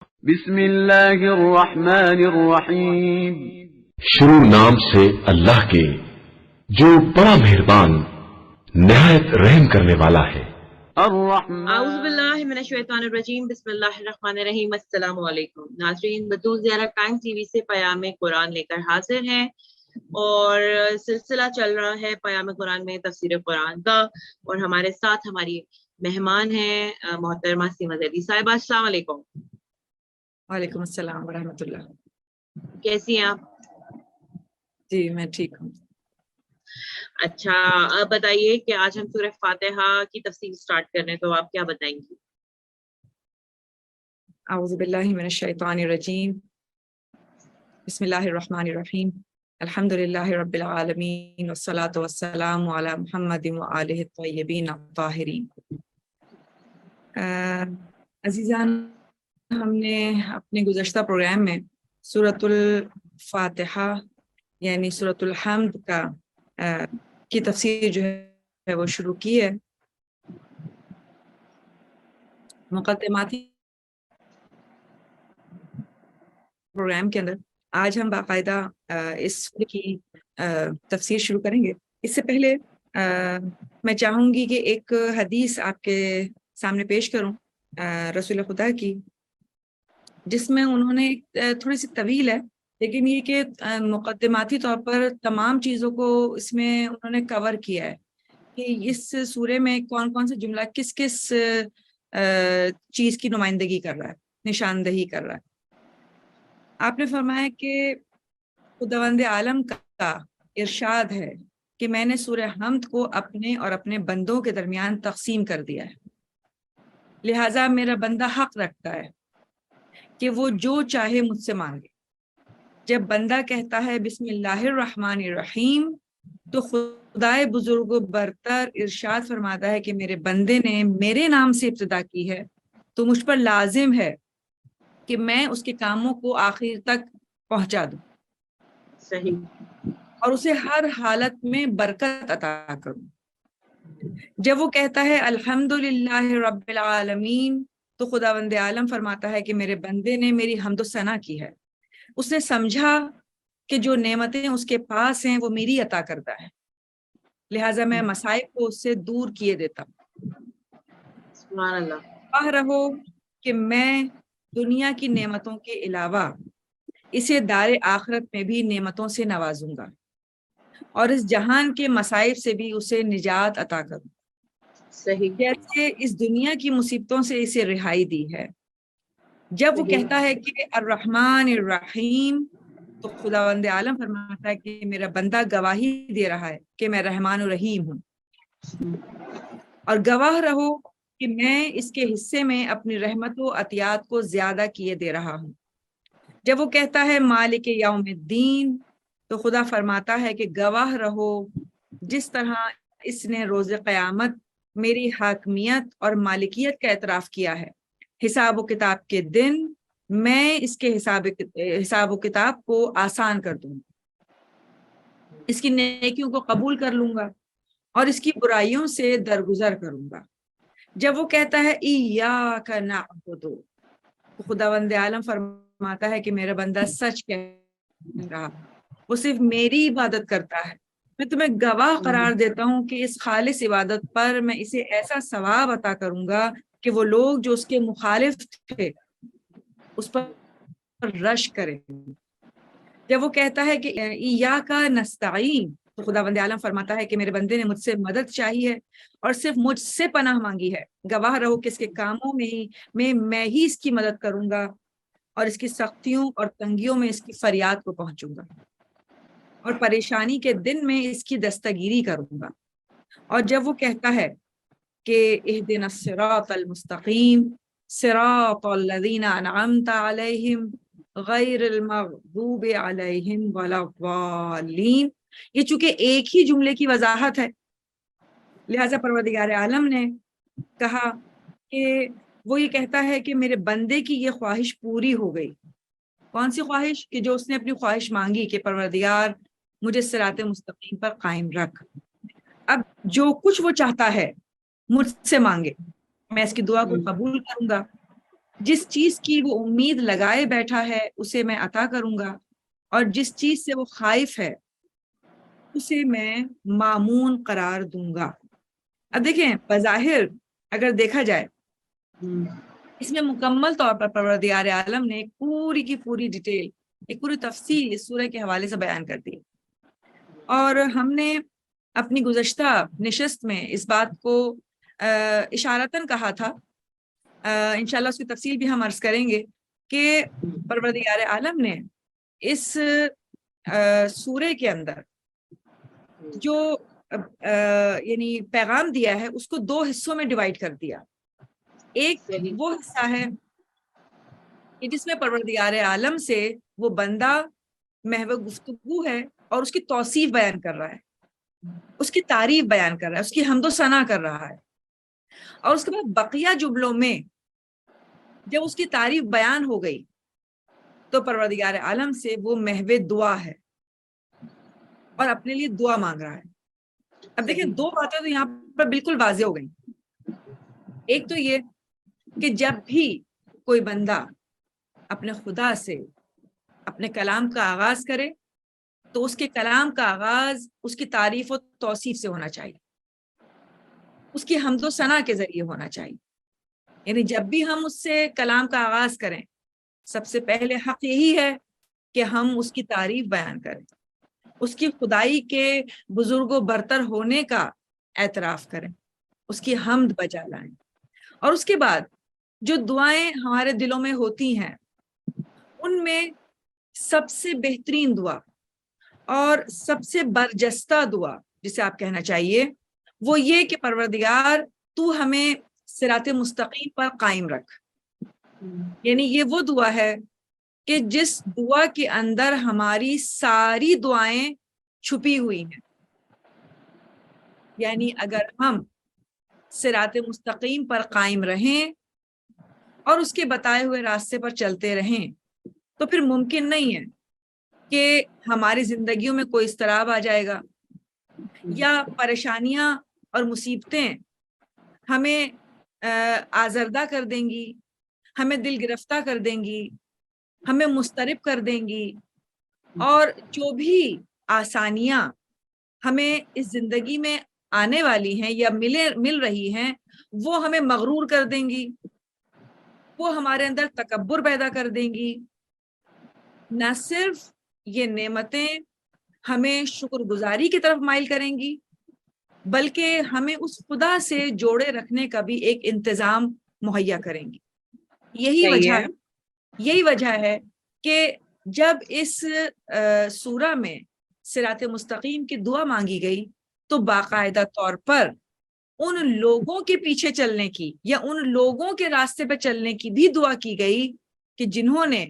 بسم اللہ الرحمن الرحیم، شروع نام سے اللہ کے جو بڑا مہربان نہایت رحم کرنے والا ہے۔ الرحمن۔ اعوذ باللہ من الشیطان الرجیم، بسم اللہ الرحمن الرحیم۔ السلام علیکم ناظرین، بدون زیارت ٹائم ٹی وی سے پیام قرآن لے کر حاضر ہیں اور سلسلہ چل رہا ہے پیام قرآن میں تفسیر قرآن کا، اور ہمارے ساتھ ہماری مہمان ہیں محترمہ سیما زیدی صاحبہ۔ السلام علیکم۔ وعلیکم السلام ورحمۃ اللہ۔ کیسی ہیں آپ؟ جی میں ٹھیک ہوں۔ اچھا، اب بتائیے کہ آج ہم سورہ فاتحہ کی تفسیر سٹارٹ کر رہے ہیں، تو آپ کیا بتائیں گی؟ اعوذ باللہ من الشیطان الرجیم، بسم اللہ الرحمن الرحیم، الحمد للہ رب العالمین، والصلاة والسلام علی محمد وآلہ الطیبین الطاہرین۔ عزیزان، ہم نے اپنے گزشتہ پروگرام میں سورۃ الفاتحہ یعنی سورۃ الحمد کی تفسیر جو ہے وہ شروع کی ہے۔ مقدماتی پروگرام کے اندر آج ہم باقاعدہ اس کی تفسیر شروع کریں گے۔ اس سے پہلے میں چاہوں گی کہ ایک حدیث آپ کے سامنے پیش کروں رسول خدا کی، جس میں انہوں نے تھوڑی سی طویل ہے لیکن یہ کہ مقدماتی طور پر تمام چیزوں کو اس میں انہوں نے کور کیا ہے کہ اس سورے میں کون کون سا جملہ کس کس چیز کی نمائندگی کر رہا ہے، نشاندہی کر رہا ہے۔ آپ نے فرمایا کہ خداوند عالم کا ارشاد ہے کہ میں نے سورہ حمد کو اپنے اور اپنے بندوں کے درمیان تقسیم کر دیا ہے، لہٰذا میرا بندہ حق رکھتا ہے کہ وہ جو چاہے مجھ سے مانگے۔ جب بندہ کہتا ہے بسم اللہ الرحمن الرحیم تو خدائے بزرگ و برتر ارشاد فرماتا ہے کہ میرے بندے نے میرے نام سے ابتدا کی ہے تو مجھ پر لازم ہے کہ میں اس کے کاموں کو آخر تک پہنچا دوں، صحیح، اور اسے ہر حالت میں برکت عطا کروں۔ جب وہ کہتا ہے الحمدللہ رب العالمین تو خداوند عالم فرماتا ہے کہ میرے بندے نے میری حمد و ثنا کی ہے، اس نے سمجھا کہ جو نعمتیں اس کے پاس ہیں وہ میری عطا کرتا ہے، لہٰذا میں مصائب کو اس سے دور کیے دیتا ہوں۔ سبحان اللہ۔ واہ رہو کہ میں دنیا کی نعمتوں کے علاوہ اسے دار آخرت میں بھی نعمتوں سے نوازوں گا اور اس جہان کے مصائب سے بھی اسے نجات عطا کروں، صحیح، جیسے اس دنیا کی مصیبتوں سے اسے رہائی دی ہے۔ جب وہ کہتا ہے کہ الرحمن الرحیم تو خداوند عالم فرماتا ہے کہ میرا بندہ گواہی دے رہا ہے کہ میں رحمان الرحیم ہوں، اور گواہ رہو کہ میں اس کے حصے میں اپنی رحمت و عطیات کو زیادہ کیے دے رہا ہوں۔ جب وہ کہتا ہے مالک یوم الدین تو خدا فرماتا ہے کہ گواہ رہو جس طرح اس نے روز قیامت میری حاکمیت اور مالکیت کا اعتراف کیا ہے، حساب و کتاب کے دن میں اس کے حساب و کتاب کو آسان کر دوں گا، اس کی نیکیوں کو قبول کر لوں گا اور اس کی برائیوں سے درگزر کروں گا۔ جب وہ کہتا ہے ایاک نعبد تو خداوند عالم فرماتا ہے کہ میرا بندہ سچ کہہ رہا، وہ صرف میری عبادت کرتا ہے۔ میں تمہیں گواہ قرار دیتا ہوں کہ اس خالص عبادت پر میں اسے ایسا ثواب عطا کروں گا کہ وہ لوگ جو اس کے مخالف تھے اس پر رش کریں۔ جب وہ کہتا ہے کہ ایاک نستعین تو خداوند عالم فرماتا ہے کہ میرے بندے نے مجھ سے مدد چاہی ہے اور صرف مجھ سے پناہ مانگی ہے، گواہ رہو کہ اس کے کاموں میں ہی اس کی مدد کروں گا اور اس کی سختیوں اور تنگیوں میں اس کی فریاد کو پہنچوں گا اور پریشانی کے دن میں اس کی دستگیری کروں گا۔ اور جب وہ کہتا ہے کہ اہدنا الصراط المستقیم صراط الذین انعمت علیہم غیر المغضوب علیہم ولا الضالین، یہ چونکہ ایک ہی جملے کی وضاحت ہے، لہٰذا پروردگار عالم نے کہا کہ وہ یہ کہتا ہے کہ میرے بندے کی یہ خواہش پوری ہو گئی۔ کون سی خواہش؟ کہ جو اس نے اپنی خواہش مانگی کہ پروردگار مجھے صراط مستقیم پر قائم رکھ۔ اب جو کچھ وہ چاہتا ہے مجھ سے مانگے، میں اس کی دعا کو قبول کروں گا جس چیز کی وہ امید لگائے بیٹھا ہے اسے میں عطا کروں گا، اور جس چیز سے وہ خائف ہے اسے میں مامون قرار دوں گا۔ اب دیکھیں، بظاہر اگر دیکھا جائے اس میں مکمل طور پر پروردگار عالم نے ایک پوری کی پوری ڈیٹیل، ایک پوری تفصیل اس سورہ کے حوالے سے بیان کر دی، اور ہم نے اپنی گزشتہ نشست میں اس بات کو اشارتاً کہا تھا، انشاءاللہ اس کی تفصیل بھی ہم عرض کریں گے، کہ پروردگار عالم نے اس سورے کے اندر جو یعنی پیغام دیا ہے اس کو دو حصوں میں ڈیوائیڈ کر دیا۔ ایک وہ حصہ ہے کہ جس میں پروردگار عالم سے وہ بندہ محو گفتگو ہے اور اس کی توصیف بیان کر رہا ہے، اس کی تعریف بیان کر رہا ہے، اس کی حمد و ثنا کر رہا ہے، اور اس کے بعد بقیہ جملوں میں جب اس کی تعریف بیان ہو گئی تو پروردگار عالم سے وہ محو دعا ہے اور اپنے لیے دعا مانگ رہا ہے۔ اب دیکھیں، دو باتیں تو یہاں پر بالکل واضح ہو گئی۔ ایک تو یہ کہ جب بھی کوئی بندہ اپنے خدا سے اپنے کلام کا آغاز کرے تو اس کے کلام کا آغاز اس کی تعریف و توصیف سے ہونا چاہیے، اس کی حمد و ثنا کے ذریعے ہونا چاہیے۔ یعنی جب بھی ہم اس سے کلام کا آغاز کریں، سب سے پہلے حق یہی ہے کہ ہم اس کی تعریف بیان کریں، اس کی خدائی کے بزرگ و برتر ہونے کا اعتراف کریں، اس کی حمد بجا لائیں، اور اس کے بعد جو دعائیں ہمارے دلوں میں ہوتی ہیں ان میں سب سے بہترین دعا اور سب سے برجستہ دعا جسے آپ کہنا چاہیے وہ یہ کہ پروردگار تو ہمیں صراط مستقیم پر قائم رکھ۔ یعنی یہ وہ دعا ہے کہ جس دعا کے اندر ہماری ساری دعائیں چھپی ہوئی ہیں۔ یعنی اگر ہم صراط مستقیم پر قائم رہیں اور اس کے بتائے ہوئے راستے پر چلتے رہیں تو پھر ممکن نہیں ہے کہ ہماری زندگیوں میں کوئی اضطراب آ جائے گا یا پریشانیاں اور مصیبتیں ہمیں آزردہ کر دیں گی، ہمیں دل گرفتہ کر دیں گی، ہمیں مضطرب کر دیں گی، اور جو بھی آسانیاں ہمیں اس زندگی میں آنے والی ہیں یا مل رہی ہیں وہ ہمیں مغرور کر دیں گی، وہ ہمارے اندر تکبر پیدا کر دیں گی۔ نہ صرف یہ نعمتیں ہمیں شکر گزاری کی طرف مائل کریں گی بلکہ ہمیں اس خدا سے جوڑے رکھنے کا بھی ایک انتظام مہیا کریں گی۔ یہی وجہ ہے کہ جب اس سورہ میں صراط مستقیم کی دعا مانگی گئی تو باقاعدہ طور پر ان لوگوں کے پیچھے چلنے کی یا ان لوگوں کے راستے پہ چلنے کی بھی دعا کی گئی کہ جنہوں نے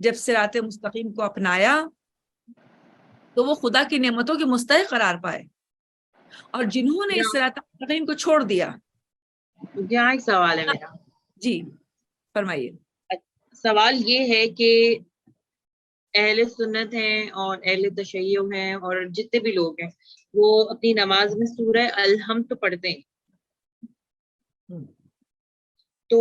جب صراط مستقیم کو اپنایا تو وہ خدا کی نعمتوں کے مستحق قرار پائے، اور جنہوں نے اس صراط مستقیم کو چھوڑ دیا۔ یہاں ایک سوال ہے میرا۔ جی فرمائیے۔ سوال یہ ہے کہ اہل سنت ہیں اور اہل تشیع ہیں اور جتنے بھی لوگ ہیں وہ اپنی نماز میں سورہ الحمد تو پڑھتے ہیں، تو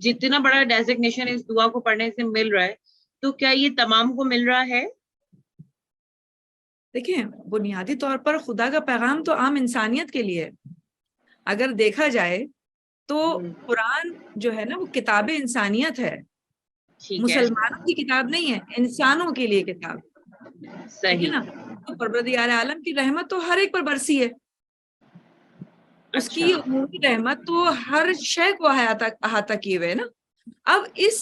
جتنا بڑا ڈیزگنیشن اس دعا کو پڑھنے سے مل رہا ہے تو کیا یہ تمام کو مل رہا ہے؟ دیکھیں، بنیادی طور پر خدا کا پیغام تو عام انسانیت کے لیے ہے۔ اگر دیکھا جائے تو قرآن جو ہے نا وہ کتاب انسانیت ہے، مسلمانوں کی کتاب نہیں ہے، انسانوں کے لیے کتاب، صحیح نا؟ تو پروردگار عالم کی رحمت تو ہر ایک پر برسی ہے، اس کی عمومی رحمت تو ہر شے کو احاطہ کیے ہوئے نا۔ اب اس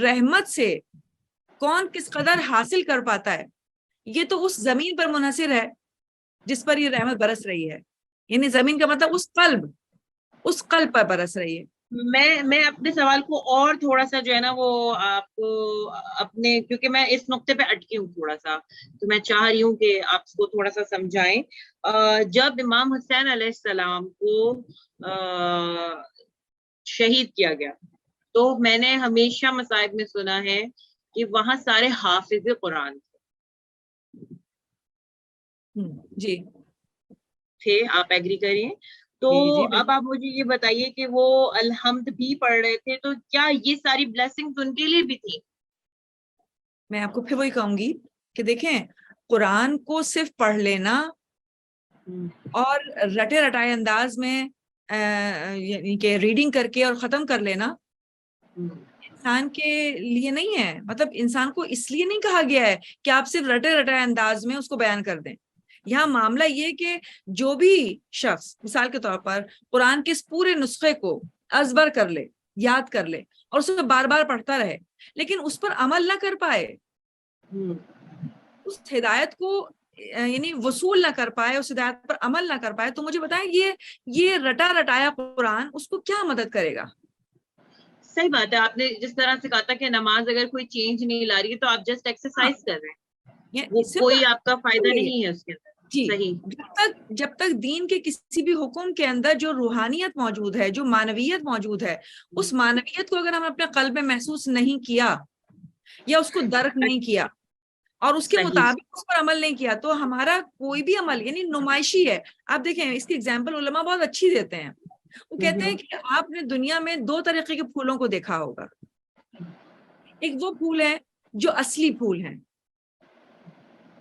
رحمت سے کون کس قدر حاصل کر پاتا ہے یہ تو اس زمین پر منحصر ہے جس پر یہ رحمت برس رہی ہے، یعنی زمین کا مطلب اس قلب پر برس رہی ہے۔ میں اپنے سوال کو اور تھوڑا سا جو ہے نا وہ آپ کو اپنے، کیونکہ میں اس نقطے پہ اٹکی ہوں تھوڑا سا، تو میں چاہ رہی ہوں کہ آپ کو تھوڑا سا سمجھائیں۔ جب امام حسین علیہ السلام کو شہید کیا گیا تو میں نے ہمیشہ مصائب میں سنا ہے کہ وہاں سارے حافظ قرآن جی تھے، آپ ایگری کریے؟ تو جی اب آپ مجھے یہ بتائیے کہ وہ الحمد بھی پڑھ رہے تھے تو کیا یہ ساری بلیسنگز ان کے لیے بھی تھی؟ میں آپ کو پھر وہی کہوں گی کہ دیکھیں قرآن کو صرف پڑھ لینا اور رٹے رٹائے انداز میں یعنی کہ ریڈنگ کر کے اور ختم کر لینا انسان کے لیے نہیں ہے. مطلب انسان کو اس لیے نہیں کہا گیا ہے کہ آپ صرف رٹے رٹائے انداز میں اس کو بیان کر دیں. یہاں معاملہ یہ کہ جو بھی شخص مثال کے طور پر قرآن کے اس پورے نسخے کو ازبر کر لے، یاد کر لے اور اس کو بار بار پڑھتا رہے لیکن اس پر عمل نہ کر پائے، اس ہدایت کو یعنی وصول نہ کر پائے، اس ہدایت پر عمل نہ کر پائے، تو مجھے بتائیں یہ رٹا رٹایا قرآن اس کو کیا مدد کرے گا؟ صحیح بات ہے. آپ نے جس طرح سے کہا تھا کہ نماز اگر کوئی چینج نہیں لا رہی ہے تو آپ جسٹ ایکسرسائز کر رہے ہیں، وہ کوئی آپ کا فائدہ نہیں ہے اس کے اندر. جی صحیح. جب تک دین کے کسی بھی حکم کے اندر جو روحانیت موجود ہے، جو معنویت موجود ہے، اس معنویت کو اگر ہم اپنے قلب میں محسوس نہیں کیا یا اس کو درک نہیں کیا اور اس کے مطابق اس پر عمل نہیں کیا تو ہمارا کوئی بھی عمل یعنی نمائشی ہے. آپ دیکھیں اس کی اگزامپل علماء بہت اچھی دیتے ہیں. وہ کہتے ہیں کہ آپ نے دنیا میں 2 طریقے کے پھولوں کو دیکھا ہوگا. ایک وہ پھول ہے جو اصلی پھول ہیں،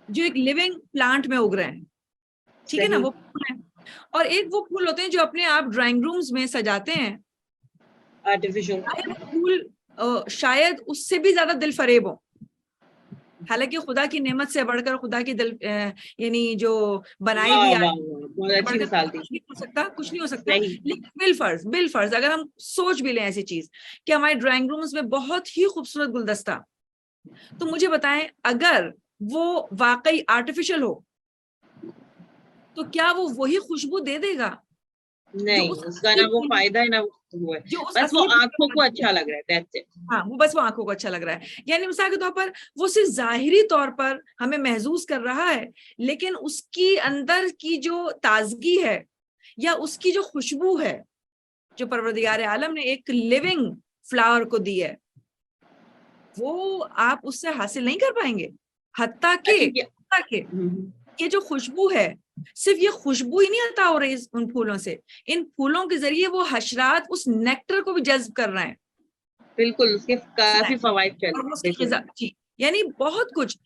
جو ایک لیونگ پلانٹ میں اگ رہے ہیں، ٹھیک ہے نا، وہ پھول ہیں. اور ایک وہ پھول ہوتے ہیں جو اپنے آپ ڈرائنگ رومز میں سجاتے ہیں، آرٹیفیشل پھول شاید اس سے بھی زیادہ دل فریب ہو. حالانکہ خدا کی نعمت سے بڑھ کر خدا کی دل یعنی جو بنائی ہوئی کچھ نہیں ہو سکتا. لیکن بالفرض اگر ہم سوچ بھی لیں ایسی چیز کہ ہمارے ڈرائنگ رومز میں بہت ہی خوبصورت گلدستہ، تو مجھے بتائیں اگر وہ واقعی آرٹیفیشل ہو تو کیا وہ وہی خوشبو دے دے گا؟ نہیں، اس کا نہ وہ فائدہ ہے نہ وہ ہے، بس وہ آنکھوں کو اچھا لگ رہا ہے. ہاں وہ بس وہ آنکھوں کو اچھا لگ رہا ہے. یعنی مثال کے طور پر وہ صرف ظاہری طور پر ہمیں محسوس کر رہا ہے لیکن اس کی اندر کی جو تازگی ہے یا اس کی جو خوشبو ہے جو پروردگار عالم نے ایک لیونگ فلاور کو دی ہے وہ آپ اس سے حاصل نہیں کر پائیں گے. حتیٰ کہ یہ جو خوشبو ہے صرف یہ خوشبو ہی نہیں عطا ہو رہی ان پھولوں سے، ان پھولوں کے ذریعے وہ حشرات اس نیکٹر کو بھی جذب کر رہے ہیں. بالکل، اس کے کافی فوائد چلتے ہیں. جی یعنی بہت کچھ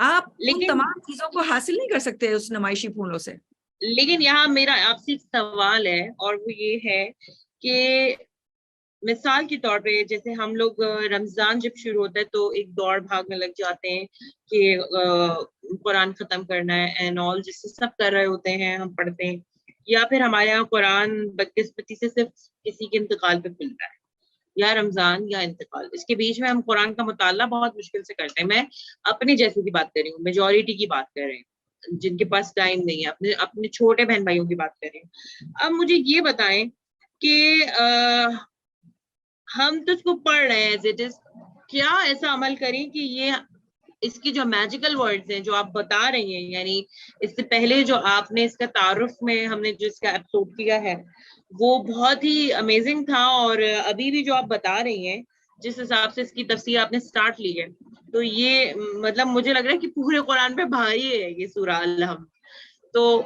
آپ ان تمام چیزوں کو حاصل نہیں کر سکتے اس نمائشی پھولوں سے. لیکن یہاں میرا آپ سے ایک سوال ہے اور وہ یہ ہے کہ مثال کے طور پہ جیسے ہم لوگ رمضان جب شروع ہوتا ہے تو ایک دوڑ بھاگ میں لگ جاتے ہیں کہ قرآن ختم کرنا ہے اینڈ آل، جس سے سب کر رہے ہوتے ہیں، ہم پڑھتے ہیں. یا پھر ہمارے یہاں قرآن بدقسمتی سے صرف کسی کے انتقال پہ کھلتا ہے، یا رمضان یا انتقال، اس کے بیچ میں ہم قرآن کا مطالعہ بہت مشکل سے کرتے ہیں. میں اپنے جیسے کی بات کر رہی ہوں، میجورٹی کی بات کر رہے ہیں جن کے پاس ٹائم نہیں ہے، اپنے چھوٹے بہن بھائیوں کی بات کر رہے ہیں. اب مجھے یہ بتائیں کہ ہم تو اس کو پڑھ رہے ہیں ایز اٹ از، کیا ایسا عمل کریں کہ یہ اس کی جو میجیکل ورڈز ہیں جو آپ بتا رہی ہیں، یعنی اس سے پہلے جو آپ نے اس کا تعارف میں ہم نے جو اس کا ایپیسوڈ کیا ہے وہ بہت ہی امیزنگ تھا، اور ابھی بھی جو آپ بتا رہی ہیں جس حساب سے اس کی تفسیر آپ نے سٹارٹ لی ہے تو یہ مطلب مجھے لگ رہا ہے کہ پورے قرآن پہ بھاری ہے یہ سورہ الحمد. تو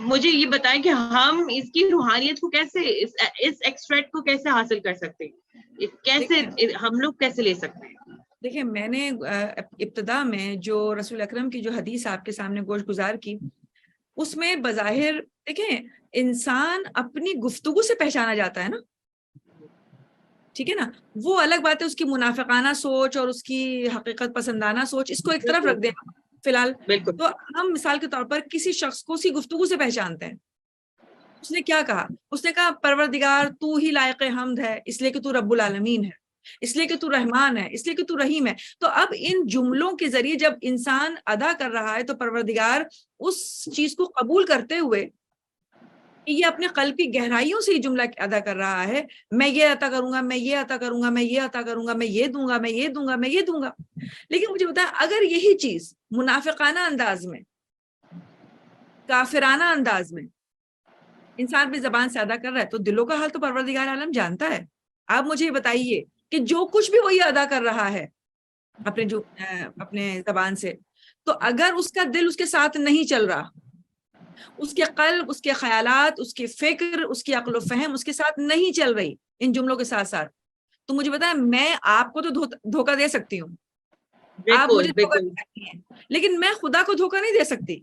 مجھے یہ بتائیں کہ ہم اس کی روحانیت کو کیسے، اس ایکسٹریکٹ کو کیسے حاصل کر سکتے ہیں، کیسے ہم لوگ کیسے لے سکتے ہیں؟ دیکھیں میں نے ابتدا میں جو رسول اکرم کی جو حدیث آپ کے سامنے گوش گزار کی، اس میں بظاہر دیکھیں انسان اپنی گفتگو سے پہچانا جاتا ہے نا، ٹھیک ہے نا. وہ الگ بات ہے اس کی منافقانہ سوچ اور اس کی حقیقت پسندانہ سوچ، اس کو ایک طرف رکھ دیں فی الحال. تو ہم مثال کے طور پر کسی شخص کو اسی گفتگو سے پہچانتے ہیں. اس نے کیا کہا؟ اس نے کہا پروردگار تو ہی لائق حمد ہے اس لیے کہ تو رب العالمین ہے، اس لیے کہ تو رحمان ہے، اس لیے کہ تو رحیم ہے. تو اب ان جملوں کے ذریعے جب انسان ادا کر رہا ہے تو پروردگار اس چیز کو قبول کرتے ہوئے کہ یہ اپنے قلب کی گہرائیوں سے یہ جملہ ادا کر رہا ہے، میں یہ عطا کروں گا، میں یہ عطا کروں گا، میں یہ عطا کروں گا، میں یہ دوں گا، میں یہ دوں گا، میں یہ دوں گا. لیکن مجھے بتائیں اگر یہی چیز منافقانہ انداز میں، کافرانہ انداز میں انسان بھی زبان سے ادا کر رہا ہے تو دلوں کا حال تو پروردگار عالم جانتا ہے. آپ مجھے یہ بتائیے کہ جو کچھ بھی وہی ادا کر رہا ہے اپنے زبان سے، تو اگر اس کا دل اس کے ساتھ نہیں چل رہا اس کے قلب، اس کے خیالات، اس کے فکر، اس کی عقل و فہم اس کے ساتھ نہیں چل رہی ان جملوں کے ساتھ ساتھ. تو مجھے بتائیں، میں آپ کو تو دھوکہ دے سکتی ہوں، آپ مجھے بالکل دھوکہ بالکل دے سکتی ہیں، لیکن میں خدا کو دھوکہ نہیں دے سکتی،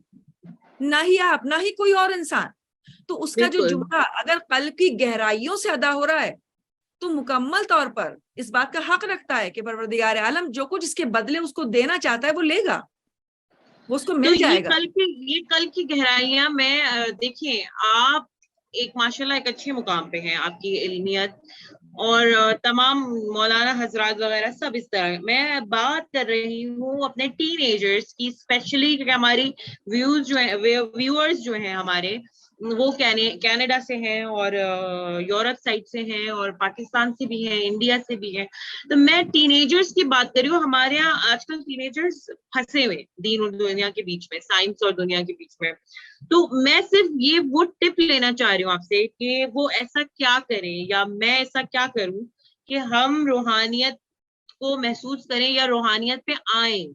نہ ہی آپ، نہ ہی کوئی اور انسان. تو اس کا جو بالکل جملہ اگر قلب کی گہرائیوں سے ادا ہو رہا ہے تو مکمل طور پر اس بات کا حق رکھتا ہے کہ پروردگار عالم جو کچھ اس کے بدلے اس کو دینا چاہتا ہے وہ لے گا، وہ اس کو تو مل جائے گا. یہ کل کی گہرائیاں میں دیکھیں، آپ ایک ماشاءاللہ ایک اچھے مقام پہ ہیں، آپ کی علمیت اور تمام مولانا حضرات وغیرہ سب اس طرح. میں بات کر رہی ہوں اپنے ٹین ایجرز کی اسپیشلی، کیونکہ ہماری ویورز جو ہیں ہمارے وہ کینیڈا سے ہیں اور یورپ سائڈ سے ہیں اور پاکستان سے بھی ہیں، انڈیا سے بھی ہیں. تو میں ٹین ایجرز کی بات کر رہی ہوں. ہمارے یہاں آج کل ٹین ایجرز پھنسے ہوئے دین اور دنیا کے بیچ میں، سائنس اور دنیا کے بیچ میں. تو میں صرف یہ وہ ٹپ لینا چاہ رہی ہوں آپ سے کہ وہ ایسا کیا کریں یا میں ایسا کیا کروں کہ ہم روحانیت کو محسوس کریں یا روحانیت پہ آئیں.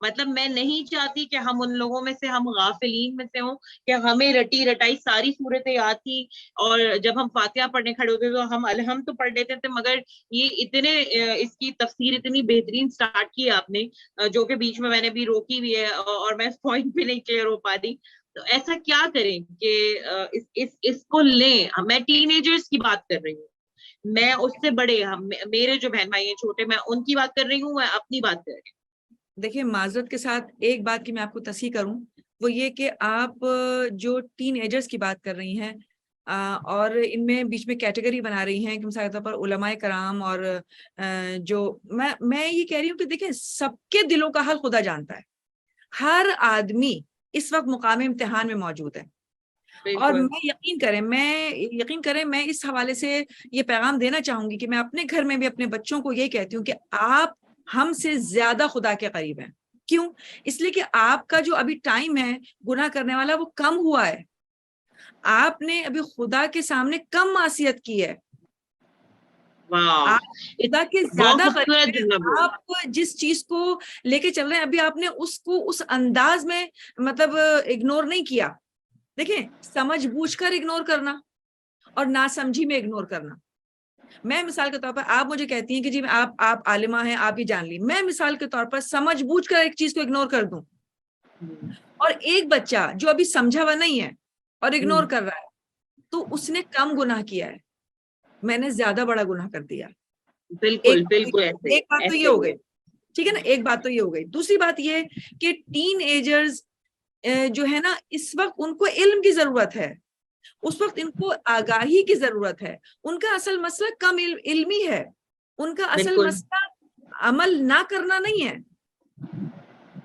مطلب میں نہیں چاہتی کہ ہم ان لوگوں میں سے، ہم غافلین میں سے ہوں کہ ہمیں رٹی رٹائی ساری صورتیں یاد تھی اور جب ہم فاتحہ پڑھنے کھڑے ہوتے تو ہم الحمد تو پڑھ لیتے تھے، مگر یہ اتنے اس کی تفسیر اتنی بہترین سٹارٹ کی آپ نے جو کہ بیچ میں نے بھی روکی بھی ہے اور میں اس پوائنٹ پہ نہیں کلیئر ہو پاتی. تو ایسا کیا کریں کہ اس کو لیں. میں ٹین ایجرز کی بات کر رہی ہوں، میں اس سے بڑے، میرے جو بہن بھائی ہیں چھوٹے، میں ان کی بات کر رہی ہوں، میں اپنی بات کر رہی ہوں. دیکھیں، معذرت کے ساتھ ایک بات کی میں آپ کو تصحیح کروں، وہ یہ کہ آپ جو ٹین ایجرز کی بات کر رہی ہیں اور ان میں بیچ میں کیٹیگری بنا رہی ہیں کہ مثال کے طور پر علماء کرام اور جو میں یہ کہہ رہی ہوں کہ دیکھیں، سب کے دلوں کا حل خدا جانتا ہے. ہر آدمی اس وقت مقام امتحان میں موجود ہے، اور میں یقین کریں میں اس حوالے سے یہ پیغام دینا چاہوں گی کہ میں اپنے گھر میں بھی اپنے بچوں کو یہ کہتی ہوں کہ آپ ہم سے زیادہ خدا کے قریب ہیں. کیوں؟ اس لیے کہ آپ کا جو ابھی ٹائم ہے گناہ کرنے والا وہ کم ہوا ہے. آپ نے ابھی خدا کے سامنے کم معصیت کی ہے، آپ خدا کے زیادہ قریب ہیں. آپ جس چیز کو لے کے چل رہے ہیں ابھی آپ نے اس کو اس انداز میں مطلب اگنور نہیں کیا. دیکھیں، سمجھ بوجھ کر اگنور کرنا اور ناسمجھی میں اگنور کرنا. میں مثال کے طور پر، آپ مجھے کہتی ہیں کہ جی آپ عالمہ ہیں، آپ ہی جان لی. میں مثال کے طور پر سمجھ بوجھ کر ایک چیز کو اگنور کر دوں، اور ایک بچہ جو ابھی سمجھا ہوا نہیں ہے اور اگنور کر رہا ہے، تو اس نے کم گناہ کیا ہے، میں نے زیادہ بڑا گناہ کر دیا. بالکل بالکل ایک بات تو یہ ہو گئی، ٹھیک ہے نا، ایک بات تو یہ ہو گئی. دوسری بات یہ کہ ٹین ایجرز جو ہے نا، اس وقت ان کو علم کی ضرورت ہے، اس وقت ان کو آگاہی کی ضرورت ہے. ان کا اصل مسئلہ کم علمی ہے، ان کا اصل مسئلہ عمل نہ کرنا نہیں ہے.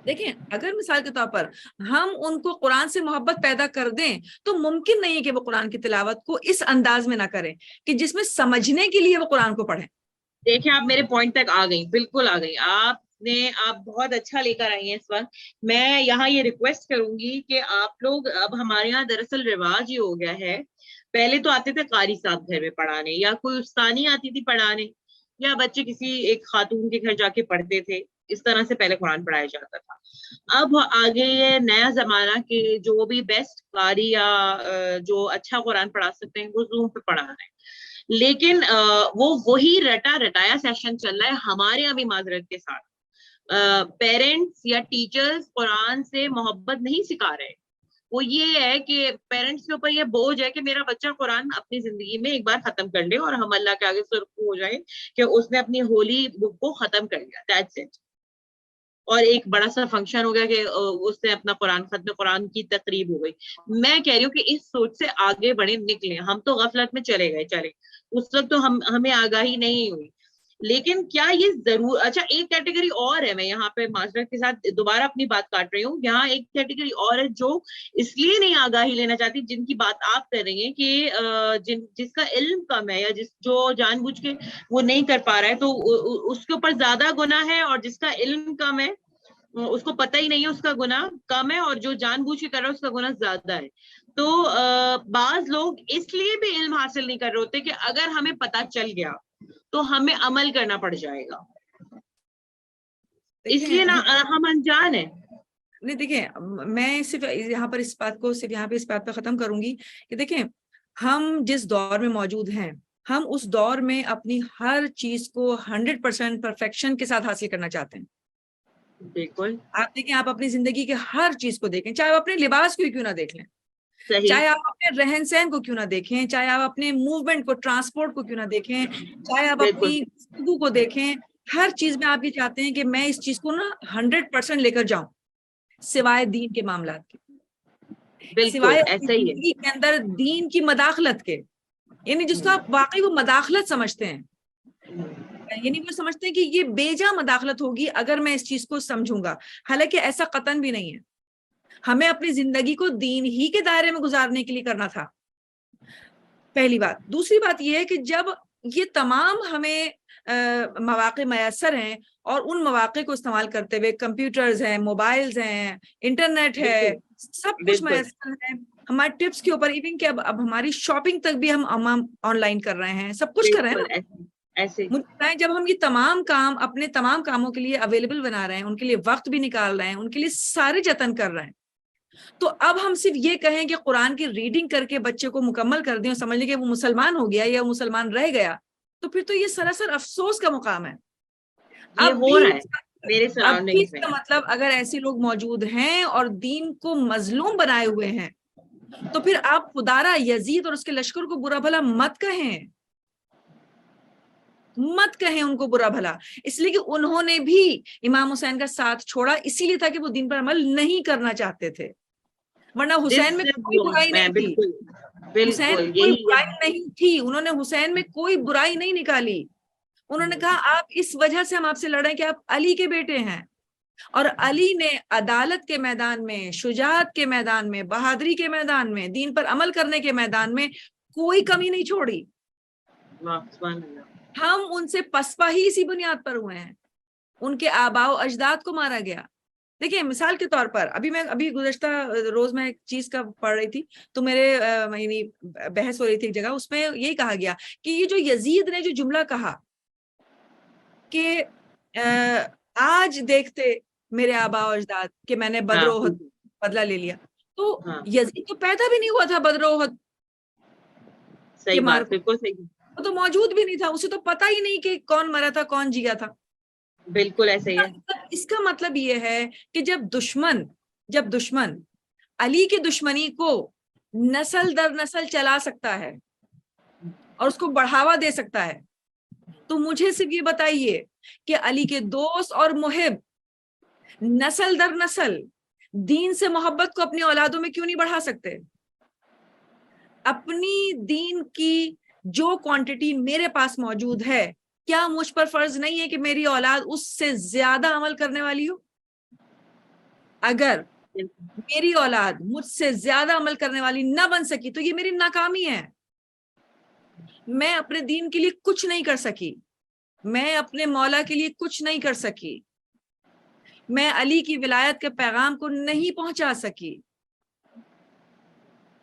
دیکھیں، اگر مثال کے طور پر ہم ان کو قرآن سے محبت پیدا کر دیں تو ممکن نہیں ہے کہ وہ قرآن کی تلاوت کو اس انداز میں نہ کریں کہ جس میں سمجھنے کے لیے وہ قرآن کو پڑھیں. دیکھیں، آپ میرے پوائنٹ تک آ گئی، بالکل آ گئی. آپ بہت اچھا لے کر آئی ہیں اس وقت. میں یہاں یہ ریکویسٹ کروں گی کہ آپ لوگ، اب ہمارے یہاں دراصل رواج یہ ہو گیا ہے، پہلے تو آتے تھے قاری صاحب گھر میں پڑھانے، یا کوئی استانی آتی تھی پڑھانے، یا بچے کسی ایک خاتون کے گھر جا کے پڑھتے تھے. اس طرح سے پہلے قرآن پڑھایا جاتا تھا. اب آگے یہ نیا زمانہ کہ جو بھی بیسٹ قاری یا جو اچھا قرآن پڑھا سکتے ہیں وہ زوم پہ پڑھا رہے ہیں. لیکن وہی رٹا رٹایا سیشن چل رہا ہے ہمارے یہاں بھی. معذرت کے ساتھ پیرنٹس یا ٹیچرز قرآن سے محبت نہیں سکھا رہے. وہ یہ ہے کہ پیرنٹس کے اوپر یہ بوجھ ہے کہ میرا بچہ قرآن اپنی زندگی میں ایک بار ختم کر لے اور ہم اللہ کے آگے سرخرو ہو جائیں کہ اس نے اپنی ہولی بک کو ختم کر لیا، دیٹس اٹ. اور ایک بڑا سا فنکشن ہو گیا کہ اس نے اپنا ختم قرآن کی تقریب ہو گئی. میں کہہ رہی ہوں کہ اس سوچ سے آگے بڑھے، نکلیں. ہم تو غفلت میں چلے گئے، اس وقت تو ہمیں آگاہی نہیں ہوئی. لیکن کیا یہ ضرور، اچھا ایک کیٹیگری اور ہے، میں یہاں پہ معذرت کے ساتھ دوبارہ اپنی بات کاٹ رہی ہوں. یہاں ایک کیٹیگری اور ہے جو اس لیے نہیں آگاہی لینا چاہتی، جن کی بات آپ کر رہی ہیں کہ جس کا علم کم ہے یا جو جان بوجھ کے وہ نہیں کر پا رہا ہے تو اس کے اوپر زیادہ گناہ ہے، اور جس کا علم کم ہے اس کو پتہ ہی نہیں ہے اس کا گناہ کم ہے، اور جو جان بوجھ کے کر رہا ہے اس کا گناہ زیادہ ہے. تو بعض لوگ اس لیے بھی علم حاصل نہیں کر رہے ہوتے کہ اگر ہمیں پتہ چل گیا تو ہمیں عمل کرنا پڑ جائے گا، اس لیے نہ ہم انجان ہیں. نہیں دیکھیں، میں صرف یہاں پر اس بات کو صرف یہاں پہ اس بات پہ ختم کروں گی کہ دیکھیں، ہم جس دور میں موجود ہیں، ہم اس دور میں اپنی ہر چیز کو 100% پرفیکشن کے ساتھ حاصل کرنا چاہتے ہیں. بالکل آپ دیکھیں، آپ اپنی زندگی کے ہر چیز کو دیکھیں، چاہے آپ اپنے لباس کو کیوں نہ دیکھ لیں، صحیح. چاہے آپ اپنے رہن سہن کو کیوں نہ دیکھیں، چاہے آپ اپنے موومنٹ کو، ٹرانسپورٹ کو کیوں نہ دیکھیں، چاہے آپ بالکل اپنی گفتگو کو دیکھیں، ہر چیز میں آپ یہ چاہتے ہیں کہ میں اس چیز کو نا 100% لے کر جاؤں، سوائے دین کے معاملات کے، بالکل سوائے اپنی ایسا ہی ہے. زندگی کے اندر دین کی مداخلت کے. یعنی جس کو آپ واقعی وہ مداخلت سمجھتے ہیں، یعنی وہ سمجھتے ہیں کہ یہ بے جا مداخلت ہوگی اگر میں اس چیز کو سمجھوں گا، حالانکہ ایسا قطعاً بھی نہیں ہے. ہمیں اپنی زندگی کو دین ہی کے دائرے میں گزارنے کے لیے کرنا تھا، پہلی بات. دوسری بات یہ ہے کہ جب یہ تمام ہمیں مواقع میسر ہیں، اور ان مواقع کو استعمال کرتے ہوئے کمپیوٹرز ہیں، موبائلز ہیں، انٹرنیٹ ہے، بالکل سب کچھ بالکل میسر ہے ہمارے ٹپس کے اوپر، ایون کہ اب ہماری شاپنگ تک بھی ہم آن لائن کر رہے ہیں، سب کچھ کر رہے ہیں بالکل نا. ایسے مجھے بتائیں، جب ہم یہ تمام کام اپنے تمام کاموں کے لیے اویلیبل بنا رہے ہیں، ان کے لیے وقت بھی نکال رہے ہیں، ان کے لیے سارے جتن کر رہے ہیں، تو اب ہم صرف یہ کہیں کہ قرآن کی ریڈنگ کر کے بچے کو مکمل کر دیں اور سمجھ لیں کہ وہ مسلمان ہو گیا یا مسلمان رہ گیا، تو پھر تو یہ سراسر افسوس کا مقام ہے. یہ اب ہو بھی رہا ہے میرے اب بھی سراؤنڈنگز اس میں. کا مطلب اگر ایسے لوگ موجود ہیں اور دین کو مظلوم بنائے ہوئے ہیں، تو پھر آپ خدارہ یزید اور اس کے لشکر کو برا بھلا مت کہیں، مت کہیں ان کو برا بھلا، اس لیے کہ انہوں نے بھی امام حسین کا ساتھ چھوڑا اسی لیے تھا کہ وہ دین پر عمل نہیں کرنا چاہتے تھے، ورنہ حسین میں کوئی برائی نہیں تھی. بالکل حسین بالکل میں کوئی یہی برائی نہیں تھی، انہوں نے حسین میں کوئی برائی نہیں نکالی. انہوں نے کہا آپ اس وجہ سے ہم آپ سے لڑیں کہ آپ علی کے بیٹے ہیں، اور علی نے عدالت کے میدان میں، شجاعت کے میدان میں، بہادری کے میدان میں، دین پر عمل کرنے کے میدان میں کوئی کمی نہیں چھوڑی. سبحان اللہ. ہم ان سے پسپا ہی اسی بنیاد پر ہوئے ہیں، ان کے آباء و اجداد کو مارا گیا. دیکھیں مثال کے طور پر ابھی گزشتہ روز میں ایک چیز کا پڑھ رہی تھی، تو میرے یعنی بحث ہو رہی تھی ایک جگہ، اس میں یہی کہا گیا کہ یہ جو یزید نے جو جملہ کہا کہ آج دیکھتے میرے آباء و اجداد کہ میں نے بدر و احد بدلہ لے لیا، تو یزید تو پیدا بھی نہیں ہوا تھا بدر و احد کے صحیح مار بات، کو، بالکل صحیح. وہ تو موجود بھی نہیں تھا، اسے تو پتہ ہی نہیں کہ کون مرا تھا کون جیا تھا. بالکل ایسے ہی ہے. اس کا مطلب یہ ہے کہ جب دشمن علی کی دشمنی کو نسل در نسل چلا سکتا ہے اور اس کو بڑھاوا دے سکتا ہے، تو مجھے صرف یہ بتائیے کہ علی کے دوست اور محب نسل در نسل دین سے محبت کو اپنی اولادوں میں کیوں نہیں بڑھا سکتے؟ اپنی دین کی جو کوانٹٹی میرے پاس موجود ہے، کیا مجھ پر فرض نہیں ہے کہ میری اولاد اس سے زیادہ عمل کرنے والی ہو؟ اگر میری اولاد مجھ سے زیادہ عمل کرنے والی نہ بن سکی تو یہ میری ناکامی ہے. میں اپنے دین کے لیے کچھ نہیں کر سکی، میں اپنے مولا کے لیے کچھ نہیں کر سکی، میں علی کی ولایت کے پیغام کو نہیں پہنچا سکی.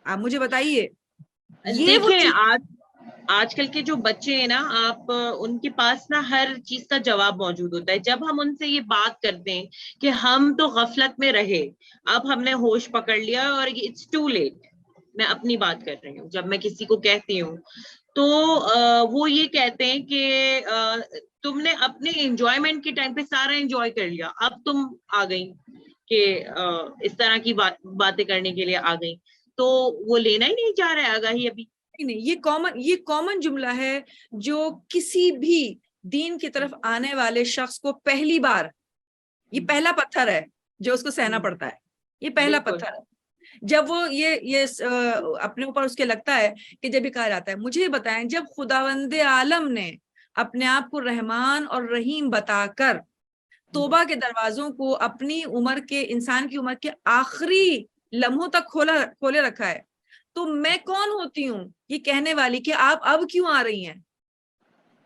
آپ مجھے بتائیے، یہ وہ دیکھیں آج کل کے جو بچے ہیں نا، آپ ان کے پاس نا ہر چیز کا جواب موجود ہوتا ہے. جب ہم ان سے یہ بات کرتے ہیں کہ ہم تو غفلت میں رہے، اب ہم نے ہوش پکڑ لیا اور اٹس ٹو لیٹ. میں اپنی بات کر رہی ہوں، جب میں کسی کو کہتی ہوں تو وہ یہ کہتے ہیں کہ تم نے اپنے انجوائمنٹ کے ٹائم پہ سارا انجوائے کر لیا، اب تم آ گئی کہ اس طرح کی باتیں کرنے کے لیے آ گئی، تو وہ لینا ہی نہیں چاہ رہا ہے آگاہی ابھی. نہیں، یہ کامن جملہ ہے جو کسی بھی دین کی طرف آنے والے شخص کو پہلی بار، یہ پہلا پتھر ہے جو اس کو سہنا پڑتا ہے، یہ پہلا پتھر ہے. جب وہ یہ اپنے اوپر اس کے لگتا ہے کہ جب یہ کہا جاتا ہے، مجھے بتائیں جب خداوند عالم نے اپنے آپ کو رحمان اور رحیم بتا کر توبہ کے دروازوں کو اپنی عمر کے، انسان کی عمر کے آخری لمحوں تک کھولے رکھا ہے، تو میں کون ہوتی ہوں یہ کہنے والی کہ آپ اب کیوں آ رہی ہیں؟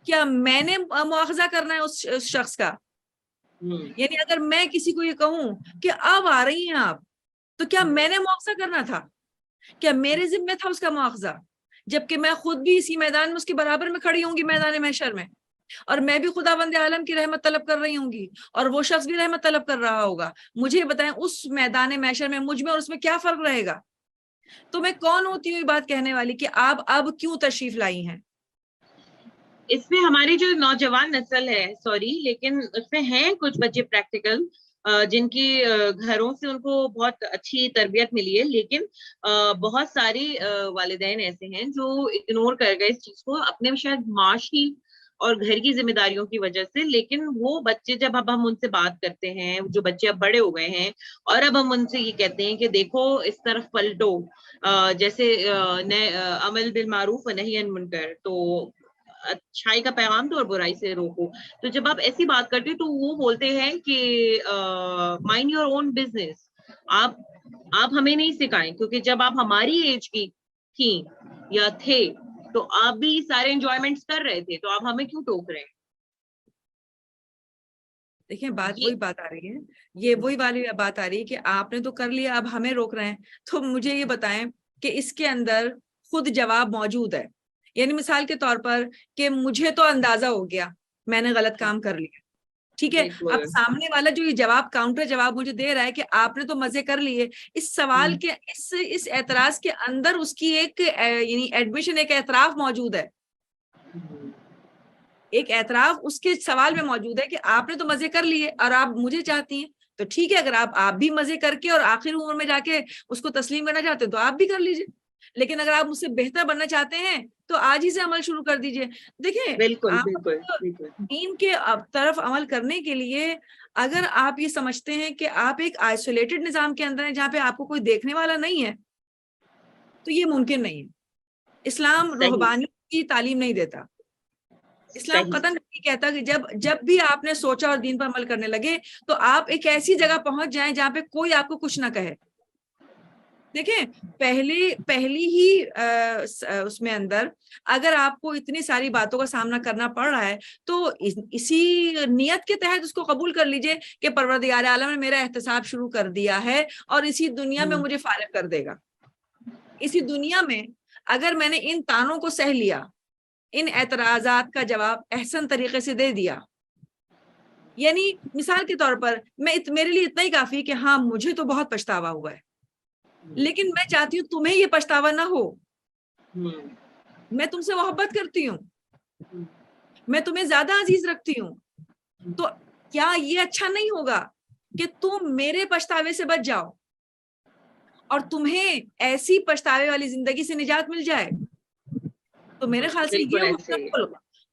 کیا میں نے مواخذہ کرنا ہے اس شخص کا؟ یعنی اگر میں کسی کو یہ کہوں کہ اب آ رہی ہیں آپ، تو کیا میں نے مواخذہ کرنا تھا؟ کیا میرے ذمہ تھا اس کا مواخذہ؟ جبکہ میں خود بھی اسی میدان میں اس کے برابر میں کھڑی ہوں گی میدان محشر میں. اور میں بھی خداوند عالم کی رحمت طلب کر رہی ہوں گی اور وہ شخص بھی رحمت طلب کر رہا ہوگا. مجھے بتائیں اس میدان محشر میں مجھ میں اور اس میں کیا فرق رہے گا؟ تو میں کون ہوتی ہوں یہ بات کہنے والی کہ آپ اب کیوں تشریف لائی ہیں؟ اس میں ہماری جو نوجوان نسل ہے لیکن اس میں ہیں کچھ بچے پریکٹیکل جن کی گھروں سے ان کو بہت اچھی تربیت ملی ہے، لیکن بہت ساری والدین ایسے ہیں جو اگنور کر گئے اس چیز کو اپنے شاید معاشی اور گھر کی ذمہ داریوں کی وجہ سے. لیکن وہ بچے جب اب ہم ان سے بات کرتے ہیں، جو بچے اب بڑے ہو گئے ہیں اور اب ہم ان سے یہ کہتے ہیں کہ دیکھو اس طرف پلٹو، جیسے عمل بالمعروف و نہی عن منکر، تو اچھائی کا پیغام دو اور برائی سے روکو. تو جب آپ ایسی بات کرتے ہیں تو وہ بولتے ہیں کہ مائنڈ یور اون بزنس، آپ ہمیں نہیں سکھائیں، کیونکہ جب آپ ہماری ایج کی تھیں یا تھے تو آپ بھی سارے انجوائمنٹس کر رہے تھے، تو آپ ہمیں کیوں ٹوک رہے ہیں؟ دیکھیں بات وہی بات آ رہی ہے، یہ وہی والی بات آ رہی ہے کہ آپ نے تو کر لیا، اب ہمیں روک رہے ہیں. تو مجھے یہ بتائیں کہ اس کے اندر خود جواب موجود ہے. یعنی مثال کے طور پر کہ مجھے تو اندازہ ہو گیا میں نے غلط کام کر لیا، ٹھیک ہے، اب سامنے والا جو یہ جواب کاؤنٹر جواب مجھے دے رہا ہے کہ آپ نے تو مزے کر لیے، اس سوال کے اس اعتراض کے اندر اس کی ایک یعنی ایڈمیشن، ایک اعتراف موجود ہے، ایک اعتراف اس کے سوال میں موجود ہے کہ آپ نے تو مزے کر لیے اور آپ مجھے چاہتی ہیں. تو ٹھیک ہے، اگر آپ بھی مزے کر کے اور آخر عمر میں جا کے اس کو تسلیم کرنا چاہتے ہیں تو آپ بھی کر لیجئے، لیکن اگر آپ مجھ سے بہتر بننا چاہتے ہیں تو آج ہی سے عمل شروع کر دیجئے. دیکھیں بالکل آپ دین کے طرف عمل کرنے کے لیے اگر آپ یہ سمجھتے ہیں کہ آپ ایک آئسولیٹڈ نظام کے اندر ہیں جہاں پہ آپ کو کوئی دیکھنے والا نہیں ہے تو یہ ممکن نہیں ہے. اسلام رہبانی کی تعلیم نہیں دیتا، اسلام قطعاً نہیں کہتا کہ جب بھی آپ نے سوچا اور دین پر عمل کرنے لگے تو آپ ایک ایسی جگہ پہنچ جائیں جہاں پہ کوئی آپ کو کچھ نہ کہے. دیکھیں پہلی ہی اس میں اندر اگر آپ کو اتنی ساری باتوں کا سامنا کرنا پڑ رہا ہے تو اسی نیت کے تحت اس کو قبول کر لیجئے کہ پروردگار عالم نے میرا احتساب شروع کر دیا ہے اور اسی دنیا میں مجھے فارغ کر دے گا. اسی دنیا میں اگر میں نے ان تانوں کو سہ لیا، ان اعتراضات کا جواب احسن طریقے سے دے دیا، یعنی مثال کے طور پر میرے لیے اتنا ہی کافی کہ ہاں مجھے تو بہت پچھتاوا ہوا ہے، لیکن میں چاہتی ہوں تمہیں یہ پچھتاوا نہ ہو، میں تم سے محبت کرتی ہوں، میں تمہیں زیادہ عزیز رکھتی ہوں، تو کیا یہ اچھا نہیں ہوگا کہ تم میرے پچھتاوے سے بچ جاؤ اور تمہیں ایسی پچھتاوے والی زندگی سے نجات مل جائے؟ تو میرے خیال سے یہ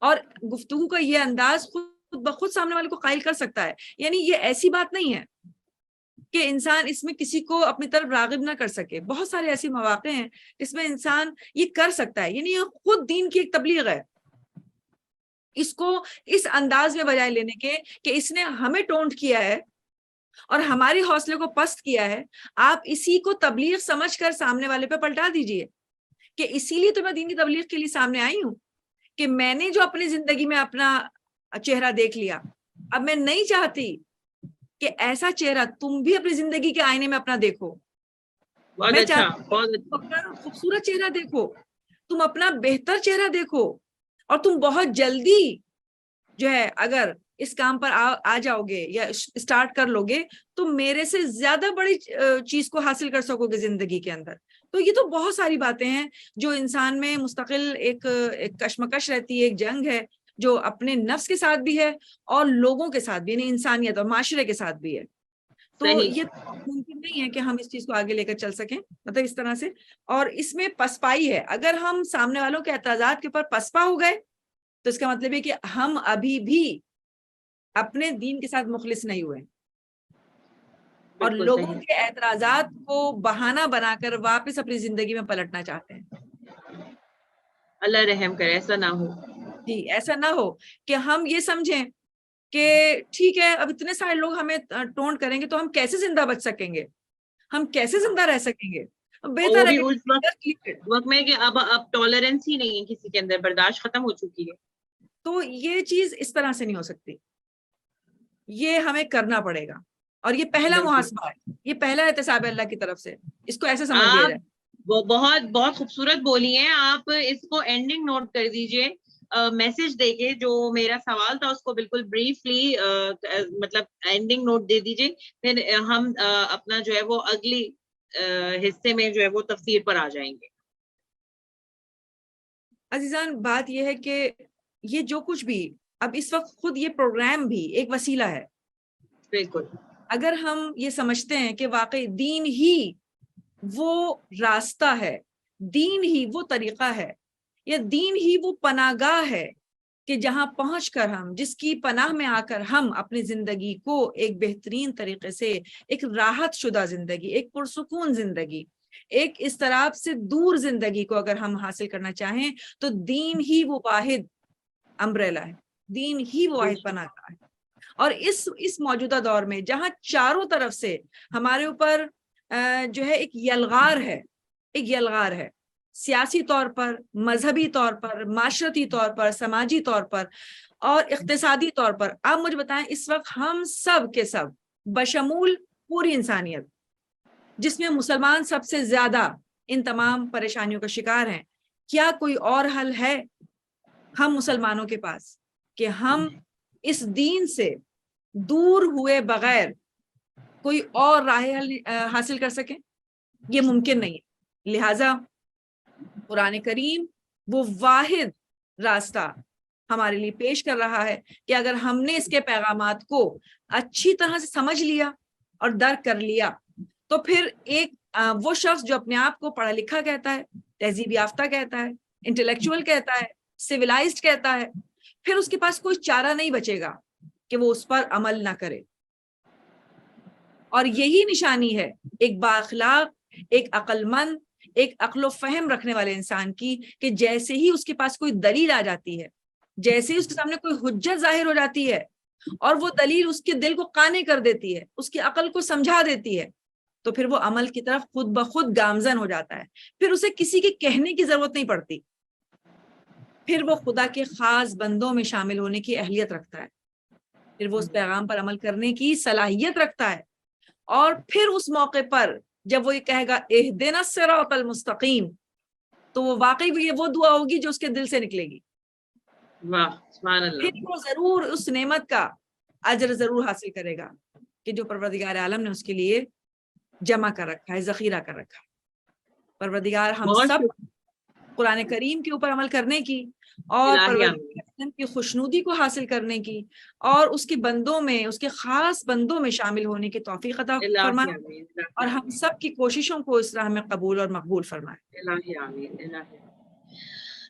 اور گفتگو کا یہ انداز خود بخود سامنے والے کو قائل کر سکتا ہے. یعنی یہ ایسی بات نہیں ہے کہ انسان اس میں کسی کو اپنی طرف راغب نہ کر سکے. بہت سارے ایسے مواقع ہیں جس میں انسان یہ کر سکتا ہے. یعنی یہ خود دین کی ایک تبلیغ ہے. اس کو اس انداز میں بجائے لینے کے کہ اس نے ہمیں ٹونٹ کیا ہے اور ہماری حوصلے کو پست کیا ہے، آپ اسی کو تبلیغ سمجھ کر سامنے والے پہ پلٹا دیجئے کہ اسی لیے تو میں دین کی تبلیغ کے لیے سامنے آئی ہوں کہ میں نے جو اپنی زندگی میں اپنا چہرہ دیکھ لیا، اب میں نہیں چاہتی کہ ایسا چہرہ تم بھی اپنی زندگی کے آئینے میں اپنا دیکھو. میں چاہتی ہوں تم اپنا خوبصورت چہرہ دیکھو، تم اپنا بہتر چہرہ دیکھو، اور تم بہت جلدی جو ہے اگر اس کام پر آ جاؤ گے یا اسٹارٹ کر لو گے تو میرے سے زیادہ بڑی چیز کو حاصل کر سکو گے زندگی کے اندر. تو یہ تو بہت ساری باتیں ہیں جو انسان میں مستقل ایک کشمکش رہتی ہے، ایک جنگ ہے جو اپنے نفس کے ساتھ بھی ہے اور لوگوں کے ساتھ بھی، یعنی انسانیت اور معاشرے کے ساتھ بھی ہے. تو یہ ممکن نہیں ہے کہ ہم اس چیز کو آگے لے کر چل سکیں مطلب اس طرح سے. اور اس میں پسپائی ہے. اگر ہم سامنے والوں کے اعتراضات کے اوپر پسپا ہو گئے تو اس کا مطلب ہے کہ ہم ابھی بھی اپنے دین کے ساتھ مخلص نہیں ہوئے اور لوگوں کے اعتراضات کو بہانہ بنا کر واپس اپنی زندگی میں پلٹنا چاہتے ہیں. اللہ رحم کرے ایسا نہ ہو. جی ایسا نہ ہو کہ ہم یہ سمجھیں کہ ٹھیک ہے اب اتنے سارے لوگ ہمیں ٹونٹ کریں گے تو ہم کیسے زندہ بچ سکیں گے، ہم کیسے زندہ رہ سکیں گے. بہتر ہے اس وقت میں کہ اب ٹالرنس ہی نہیں ہے کسی کے اندر، برداشت ختم ہو چکی ہے. تو یہ چیز اس طرح سے نہیں ہو سکتی، یہ ہمیں کرنا پڑے گا اور یہ پہلا محاسبہ ہے، یہ پہلا احتساب ہے اللہ کی طرف سے. اس کو ایسے سمجھ لیا جائے. وہ بہت بہت خوبصورت بولی ہیں آپ. اس کو اینڈنگ نوٹ کر دیجئے میسج دے کے جو میرا سوال تھا اس کو بالکل بریفلی مطلب اینڈنگ نوٹ دے دیجیے، پھر ہم اپنا جو ہے وہ اگلی حصے میں جو ہے وہ تفسیر پر آ جائیں گے. عزیزان، بات یہ ہے کہ یہ جو کچھ بھی اب اس وقت خود یہ پروگرام بھی ایک وسیلہ ہے. بالکل. اگر ہم یہ سمجھتے ہیں کہ واقعی دین ہی وہ راستہ ہے، دین ہی وہ طریقہ ہے، یا دین ہی وہ پناہ گاہ ہے کہ جہاں پہنچ کر ہم، جس کی پناہ میں آ کر ہم اپنی زندگی کو ایک بہترین طریقے سے، ایک راحت شدہ زندگی، ایک پرسکون زندگی، ایک اضطراب سے دور زندگی کو اگر ہم حاصل کرنا چاہیں تو دین ہی وہ واحد امبریلا ہے، دین ہی وہ واحد پناہ گاہ ہے. اور اس موجودہ دور میں جہاں چاروں طرف سے ہمارے اوپر جو ہے ایک یلغار ہے، سیاسی طور پر، مذہبی طور پر، معاشرتی طور پر، سماجی طور پر اور اقتصادی طور پر. آپ مجھے بتائیں اس وقت ہم سب کے سب بشمول پوری انسانیت، جس میں مسلمان سب سے زیادہ ان تمام پریشانیوں کا شکار ہیں، کیا کوئی اور حل ہے ہم مسلمانوں کے پاس کہ ہم اس دین سے دور ہوئے بغیر کوئی اور راہ حل حاصل کر سکیں؟ یہ ممکن نہیں ہے. لہٰذا قرآن کریم وہ واحد راستہ ہمارے لیے پیش کر رہا ہے کہ اگر ہم نے اس کے پیغامات کو اچھی طرح سے سمجھ لیا اور درک کر لیا تو پھر ایک وہ شخص جو اپنے آپ کو پڑھا لکھا کہتا ہے، تہذیب یافتہ کہتا ہے، انٹلیکچوئل کہتا ہے، سویلائزڈ کہتا ہے، پھر اس کے پاس کوئی چارہ نہیں بچے گا کہ وہ اس پر عمل نہ کرے. اور یہی نشانی ہے ایک بااخلاق، ایک عقل مند، ایک عقل و فہم رکھنے والے انسان کی، کہ جیسے ہی اس کے پاس کوئی دلیل آ جاتی ہے، جیسے ہی اس کے سامنے کوئی حجت ظاہر ہو جاتی ہے اور وہ دلیل اس کے دل کو قانع کر دیتی ہے، اس کی عقل کو سمجھا دیتی ہے، تو پھر وہ عمل کی طرف خود بخود گامزن ہو جاتا ہے. پھر اسے کسی کے کہنے کی ضرورت نہیں پڑتی، پھر وہ خدا کے خاص بندوں میں شامل ہونے کی اہلیت رکھتا ہے، پھر وہ اس پیغام پر عمل کرنے کی صلاحیت رکھتا ہے. اور پھر اس موقع پر جب وہ یہ کہے گا اہدنا الصراط المستقیم، تو وہ واقعی وہ دعا ہوگی جو اس کے دل سے نکلے گی. واہ سبحان اللہ. پھر وہ ضرور اس نعمت کا اجر ضرور حاصل کرے گا کہ جو پروردگار عالم نے اس کے لیے جمع کر رکھا ہے، ذخیرہ کر رکھا ہے. پروردگار ہم سب قرآن کریم کے اوپر عمل کرنے کی اور پروردگار کی خوشنودی کو حاصل کرنے کی اور اس کے بندوں میں، اس کے خاص بندوں میں شامل ہونے کی توفیق عطا فرمائے، اور ہم سب کی کوششوں کو اس راہ میں قبول اور مقبول فرمائے.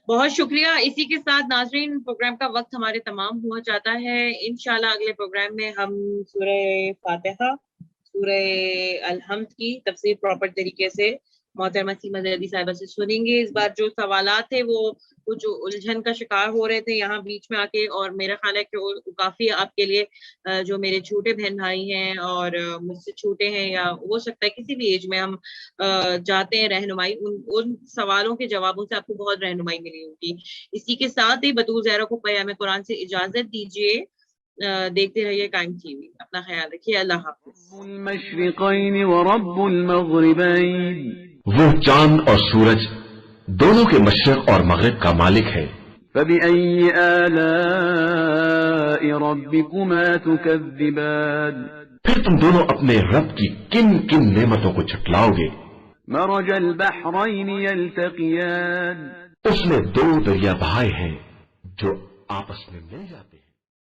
بہت شکریہ. اسی کے ساتھ ناظرین پروگرام کا وقت ہمارے تمام ہو جاتا ہے. انشاءاللہ اگلے پروگرام میں ہم سورہ فاتحہ، سورہ الحمد کی تفسیر پراپر طریقے سے محترمہ سیما زیدی صاحبہ سے سنیں گے. اس بار جو سوالات تھے وہ کچھ الجھن کا شکار ہو رہے تھے یہاں بیچ میں آ کے، اور میرا خیال ہے کہ کافی آپ کے لیے جو میرے چھوٹے بہن بھائی ہیں اور مجھ سے چھوٹے ہیں، یا ہو سکتا ہے کسی بھی ایج میں ہم جاتے ہیں رہنمائی، ان سوالوں کے جوابوں سے آپ کو بہت رہنمائی ملی ہوگی. اسی کے ساتھ ہی بطور زہرا کو پیام قرآن سے اجازت دیجیے. دیکھتے رہیے قائم ٹی وی. اپنا خیال رکھیے. اللہ حافظ. المشرقین ورب المغربین، وہ چاند اور سورج دونوں کے مشرق اور مغرب کا مالک ہے. فبأي آلاء ربكما تكذبان، پھر تم دونوں اپنے رب کی کن کن نعمتوں کو جھٹلاؤ گے. مرج البحرین یلتقیان، اس نے دو دریا بہائے ہیں جو آپس میں مل جاتے ہیں.